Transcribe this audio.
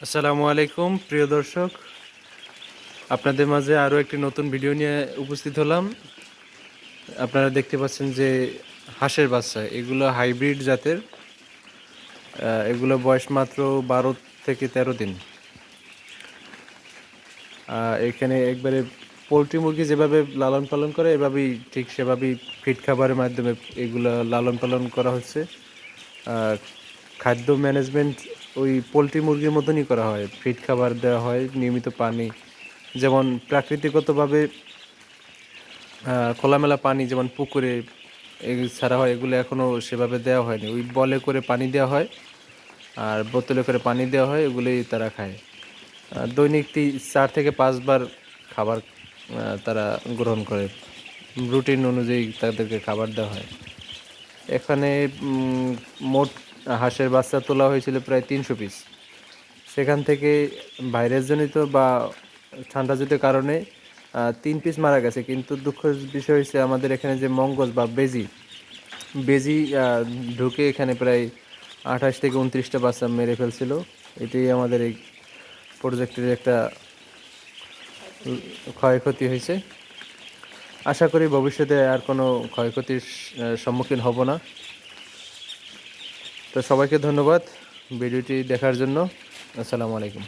আসসালামু আলাইকুম প্রিয় দর্শক, আপনাদের মাঝে আরও একটি নতুন ভিডিও নিয়ে উপস্থিত হলাম। আপনারা দেখতে পাচ্ছেন যে হাঁসের বাচ্চা, এগুলো হাইব্রিড জাতের। এগুলো বয়স মাত্র 12 থেকে 13 দিন। এখানে একবারে পোলট্রি মুরগি যেভাবে লালন পালন করে এভাবেই ঠিক সেভাবেই ফিড খাবারের মাধ্যমে এগুলো লালন পালন করা হচ্ছে। খাদ্য ম্যানেজমেন্ট ওই পোলট্রি মুরগির মতনই করা হয়। ফিড খাবার দেওয়া হয়, নিয়মিত পানি, যেমন প্রাকৃতিকগতভাবে খোলামেলা পানি যেমন পুকুরে ছাড়া হয়, এগুলো এখনও সেভাবে দেওয়া হয়নি। ওই বলে করে পানি দেওয়া হয় আর বোতলে করে পানি দেওয়া হয়, এগুলোই তারা খায়। দৈনিক 4 থেকে 5 বার খাবার তারা গ্রহণ করে। রুটিন অনুযায়ী তাদেরকে খাবার দেওয়া হয়। এখানে মোট হাঁসের বাচ্চা তোলা হয়েছিল প্রায় 300 পিস। সেখান থেকে ভাইরাসজনিত বা ঠান্ডাজনিত কারণে 3 পিস মারা গেছে। কিন্তু দুঃখের বিষয় হচ্ছে আমাদের এখানে যে মঙ্গজ বা বেজি বেজি ঢুকে এখানে প্রায় 28 থেকে 29টা বাচ্চা মেরে ফেলছিল। এটাই আমাদের এই প্রজেক্টের একটা ক্ষয়ক্ষতি হয়েছে। আশা করি ভবিষ্যতে আর কোনো ক্ষয়ক্ষতির সম্মুখীন হব না। তো সবাইকে ধন্যবাদ ভিডিওটি দেখার জন্য। আসসালামু আলাইকুম।